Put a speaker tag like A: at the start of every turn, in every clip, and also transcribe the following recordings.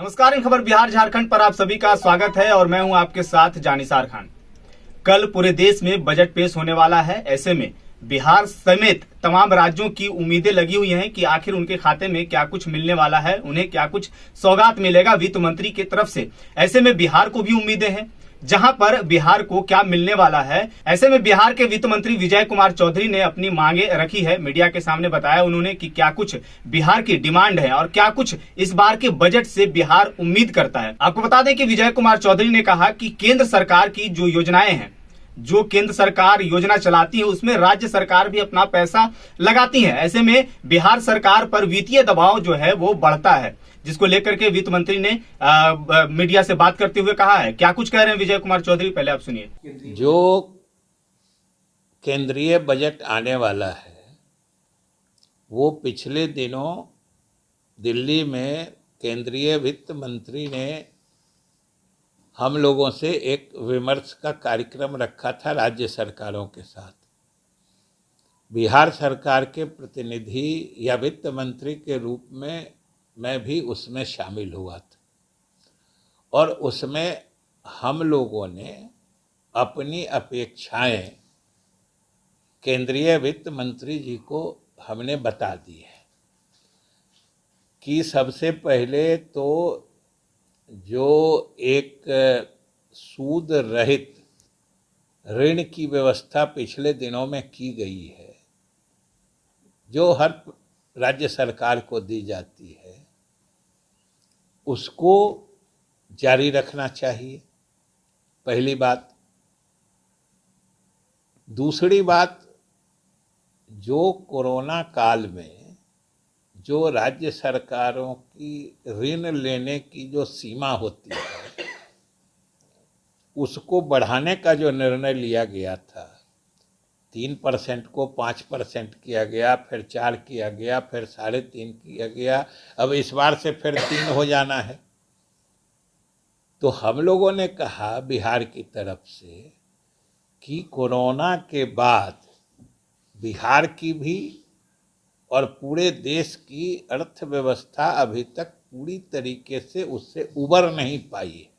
A: नमस्कार, इन खबर बिहार झारखंड पर आप सभी का स्वागत है और मैं हूं आपके साथ जानिसार खान। कल पूरे देश में बजट पेश होने वाला है। ऐसे में बिहार समेत तमाम राज्यों की उम्मीदें लगी हुई हैं कि आखिर उनके खाते में क्या कुछ मिलने वाला है, उन्हें क्या कुछ सौगात मिलेगा वित्त मंत्री की तरफ से। ऐसे में बिहार को भी उम्मीदें हैं, जहां पर बिहार को क्या मिलने वाला है। ऐसे में बिहार के वित्त मंत्री विजय कुमार चौधरी ने अपनी मांगे रखी है, मीडिया के सामने बताया उन्होंने कि क्या कुछ बिहार की डिमांड है और क्या कुछ इस बार के बजट से बिहार उम्मीद करता है। आपको बता दें कि विजय कुमार चौधरी ने कहा कि केंद्र सरकार की जो योजनाएं हैं, जो केंद्र सरकार योजना चलाती है, उसमें राज्य सरकार भी अपना पैसा लगाती है। ऐसे में बिहार सरकार पर वित्तीय दबाव जो है वो बढ़ता है, जिसको लेकर के वित्त मंत्री ने मीडिया से बात करते हुए कहा है। क्या कुछ कह रहे हैं विजय कुमार चौधरी, पहले आप सुनिए।
B: जो केंद्रीय बजट आने वाला है वो पिछले दिनों दिल्ली में केंद्रीय वित्त मंत्री ने हम लोगों से एक विमर्श का कार्यक्रम रखा था राज्य सरकारों के साथ। बिहार सरकार के प्रतिनिधि या वित्त मंत्री के रूप में मैं भी उसमें शामिल हुआ था और उसमें हम लोगों ने अपनी अपेक्षाएं केंद्रीय वित्त मंत्री जी को हमने बता दी है कि सबसे पहले तो जो एक सूद रहित ऋण की व्यवस्था पिछले दिनों में की गई है, जो हर राज्य सरकार को दी जाती है, उसको जारी रखना चाहिए, पहली बात। दूसरी बात, जो कोरोना काल में जो राज्य सरकारों की ऋण लेने की जो सीमा होती है, उसको बढ़ाने का जो निर्णय लिया गया था, 3% को 5% किया गया, फिर 4 किया गया, फिर 3.5 किया गया, अब इस बार से फिर 3 हो जाना है। तो हम लोगों ने कहा बिहार की तरफ से कि कोरोना के बाद बिहार की भी और पूरे देश की अर्थव्यवस्था अभी तक पूरी तरीके से उससे उबर नहीं पाई है।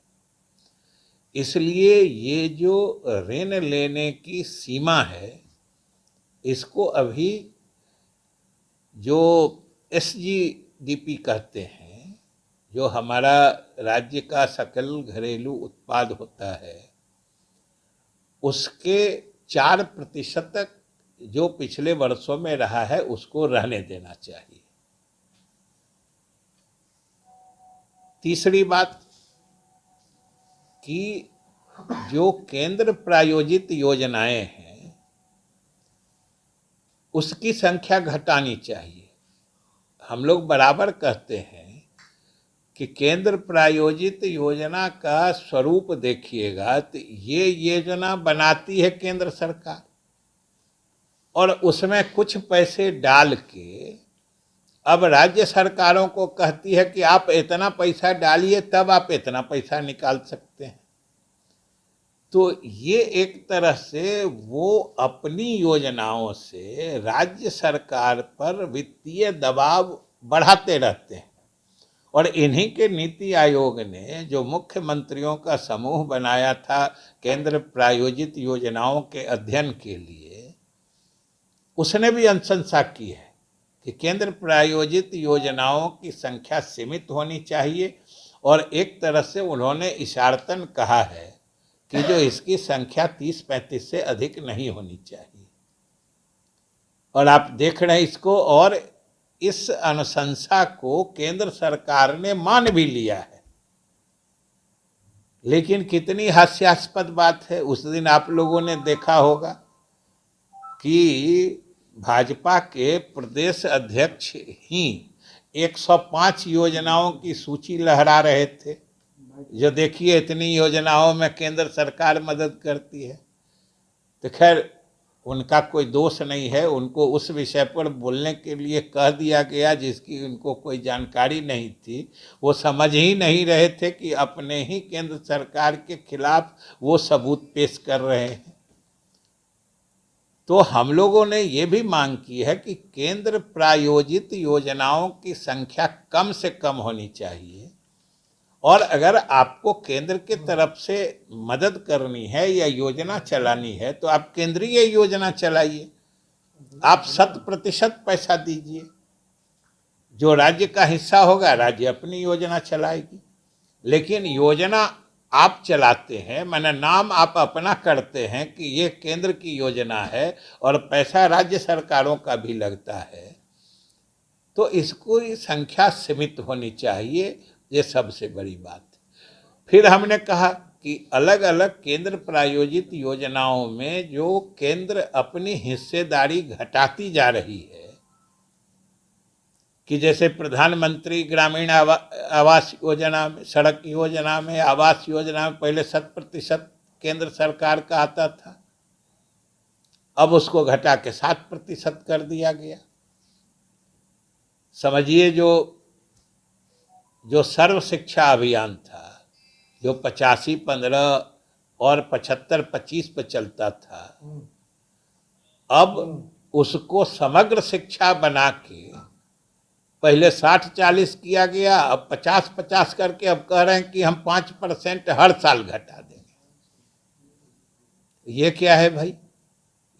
B: इसलिए ये जो ऋण लेने की सीमा है, इसको अभी जो SGDP कहते हैं, जो हमारा राज्य का सकल घरेलू उत्पाद होता है, उसके 4% जो पिछले वर्षों में रहा है उसको रहने देना चाहिए। तीसरी बात कि जो केंद्र प्रायोजित योजनाएं हैं उसकी संख्या घटानी चाहिए। हम लोग बराबर कहते हैं कि केंद्र प्रायोजित योजना का स्वरूप देखिएगा तो ये योजना बनाती है केंद्र सरकार और उसमें कुछ पैसे डाल के अब राज्य सरकारों को कहती है कि आप इतना पैसा डालिए तब आप इतना पैसा निकाल सकते हैं। तो ये एक तरह से वो अपनी योजनाओं से राज्य सरकार पर वित्तीय दबाव बढ़ाते रहते हैं। और इन्हीं के नीति आयोग ने जो मुख्यमंत्रियों का समूह बनाया था केंद्र प्रायोजित योजनाओं के अध्ययन के लिए, उसने भी अनुशंसा की है कि केंद्र प्रायोजित योजनाओं की संख्या सीमित होनी चाहिए और एक तरह से उन्होंने इशारतन कहा है कि जो इसकी संख्या 30-35 से अधिक नहीं होनी चाहिए। और आप देख रहे हैं इसको, और इस अनुशंसा को केंद्र सरकार ने मान भी लिया है। लेकिन कितनी हास्यास्पद बात है, उस दिन आप लोगों ने देखा होगा कि भाजपा के प्रदेश अध्यक्ष ही 105 योजनाओं की सूची लहरा रहे थे, जो देखिए इतनी योजनाओं में केंद्र सरकार मदद करती है। तो खैर उनका कोई दोष नहीं है, उनको उस विषय पर बोलने के लिए कह दिया गया जिसकी उनको कोई जानकारी नहीं थी। वो समझ ही नहीं रहे थे कि अपने ही केंद्र सरकार के खिलाफ वो सबूत पेश कर रहे हैं। तो हम लोगों ने ये भी मांग की है कि केंद्र प्रायोजित योजनाओं की संख्या कम से कम होनी चाहिए और अगर आपको केंद्र की तरफ से मदद करनी है या योजना चलानी है तो आप केंद्रीय योजना चलाइए, आप 100% पैसा दीजिए, जो राज्य का हिस्सा होगा राज्य अपनी योजना चलाएगी। लेकिन योजना आप चलाते हैं, माने नाम आप अपना करते हैं कि ये केंद्र की योजना है और पैसा राज्य सरकारों का भी लगता है, तो इसको संख्या सीमित होनी चाहिए, ये सबसे बड़ी बात है। फिर हमने कहा कि अलग अलग केंद्र प्रायोजित योजनाओं में जो केंद्र अपनी हिस्सेदारी घटाती जा रही है, कि जैसे प्रधानमंत्री ग्रामीण आवास योजना में, सड़क योजना में, आवास योजना में पहले 100% केंद्र सरकार का आता था, अब उसको घटा के 7% कर दिया गया। समझिए जो सर्व शिक्षा अभियान था, जो 85-15 और 75-25 पे चलता था, अब उसको समग्र शिक्षा बना के पहले 60-40 किया गया, अब 50-50 करके अब कह रहे हैं कि हम 5% हर साल घटा देंगे। ये क्या है भाई?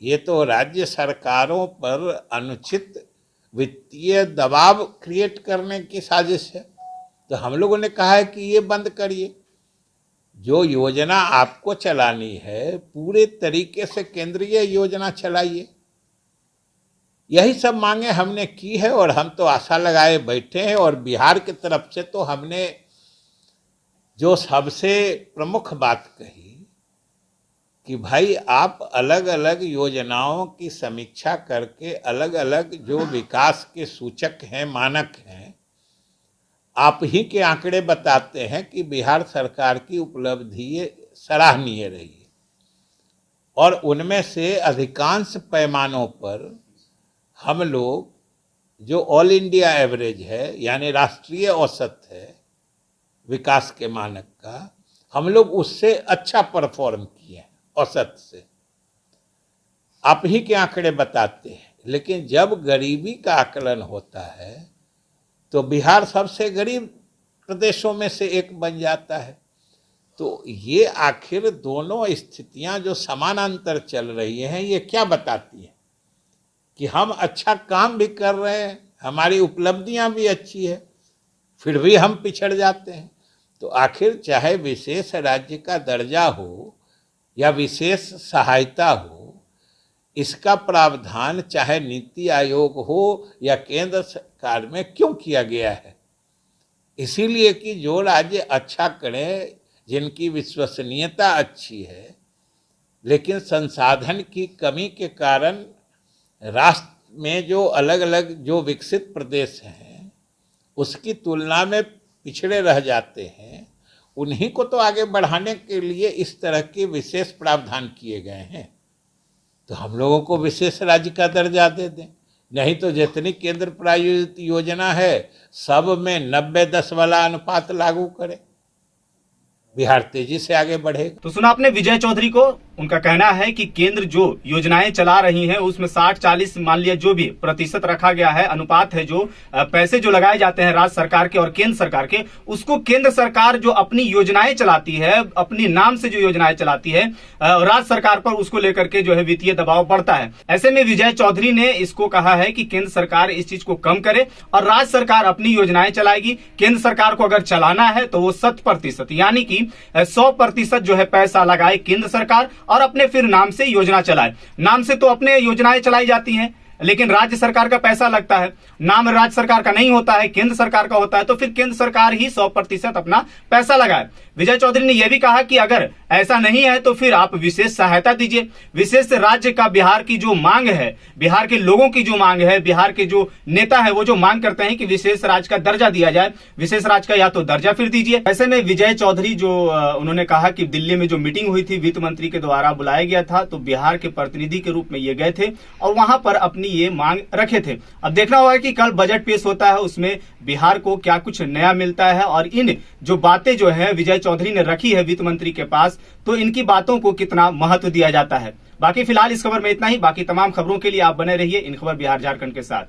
B: ये तो राज्य सरकारों पर अनुचित वित्तीय दबाव क्रिएट करने की साजिश है। तो हम लोगों ने कहा है कि ये बंद करिए, जो योजना आपको चलानी है पूरे तरीके से केंद्रीय योजना चलाइए। यही सब मांगे हमने की है और हम तो आशा लगाए बैठे हैं। और बिहार की तरफ से तो हमने जो सबसे प्रमुख बात कही कि भाई आप अलग अलग योजनाओं की समीक्षा करके अलग अलग जो विकास के सूचक हैं, मानक हैं, आप ही के आंकड़े बताते हैं कि बिहार सरकार की उपलब्धि सराहनीय रही है और उनमें से अधिकांश पैमानों पर हम लोग जो ऑल इंडिया एवरेज है, यानी राष्ट्रीय औसत है विकास के मानक का, हम लोग उससे अच्छा परफॉर्म किए हैं औसत से। आप ही के आंकड़े बताते हैं। लेकिन जब गरीबी का आकलन होता है तो बिहार सबसे गरीब प्रदेशों में से एक बन जाता है। तो ये आखिर दोनों स्थितियां जो समानांतर चल रही हैं, ये क्या बताती हैं? कि हम अच्छा काम भी कर रहे हैं, हमारी उपलब्धियां भी अच्छी है, फिर भी हम पिछड़ जाते हैं। तो आखिर चाहे विशेष राज्य का दर्जा हो या विशेष सहायता हो, इसका प्रावधान चाहे नीति आयोग हो या केंद्र सरकार में क्यों किया गया है? इसीलिए कि जो राज्य अच्छा करें, जिनकी विश्वसनीयता अच्छी है, लेकिन संसाधन की कमी के कारण राष्ट्र में जो अलग अलग जो विकसित प्रदेश हैं उसकी तुलना में पिछड़े रह जाते हैं, उन्हीं को तो आगे बढ़ाने के लिए इस तरह के विशेष प्रावधान किए गए हैं। तो हम लोगों को विशेष राज्य का दर्जा दे दें, नहीं तो जितनी केंद्र प्रायोजित योजना है सब में 90-10 वाला अनुपात लागू करें, बिहार तेजी से आगे बढ़ेगा।
A: तो सुना आपने विजय चौधरी को। उनका कहना है कि केंद्र जो योजनाएं चला रही हैं उसमें 60-40 मान लिया जो भी प्रतिशत रखा गया है, अनुपात है, जो पैसे जो लगाए जाते हैं राज्य सरकार के और केंद्र सरकार के, उसको केंद्र सरकार जो अपनी योजनाएं चलाती है, अपनी नाम से जो योजनाएं चलाती है, राज्य सरकार पर उसको लेकर के जो है वित्तीय दबाव बढ़ता है। ऐसे में विजय चौधरी ने इसको कहा है कि केंद्र सरकार इस चीज को कम करे और राज्य सरकार अपनी योजनाएं चलाएगी। केंद्र सरकार को अगर चलाना है तो वो 100% यानी कि 100% जो है पैसा लगाए केंद्र सरकार और अपने फिर नाम से योजना चलाए। नाम से तो अपने योजनाएं चलाई जाती हैं, लेकिन राज्य सरकार का पैसा लगता है। नाम राज्य सरकार का नहीं होता है, केंद्र सरकार का होता है, तो फिर केंद्र सरकार ही 100% अपना पैसा लगाए। विजय चौधरी ने यह भी कहा कि अगर ऐसा नहीं है तो फिर आप विशेष सहायता दीजिए। विशेष राज्य का बिहार की जो मांग है, बिहार के लोगों की जो मांग है, बिहार के जो नेता है वो जो मांग करते हैं कि विशेष राज्य का दर्जा दिया जाए, विशेष राज्य का या तो दर्जा फिर दीजिए। ऐसे में विजय चौधरी जो उन्होंने कहा कि दिल्ली में जो मीटिंग हुई थी, वित्त मंत्री के द्वारा बुलाया गया था, तो बिहार के प्रतिनिधि के रूप में ये गए थे और वहां पर अपनी ये मांग रखे थे। अब देखना होगा कि कल बजट पेश होता है, उसमें बिहार को क्या कुछ नया मिलता है और इन जो बातें जो है विजय चौधरी ने रखी है वित्त मंत्री के पास, तो इनकी बातों को कितना महत्व दिया जाता है। बाकी फिलहाल इस खबर में इतना ही। बाकी तमाम खबरों के लिए आप बने रहिए इन खबर बिहार झारखंड के साथ।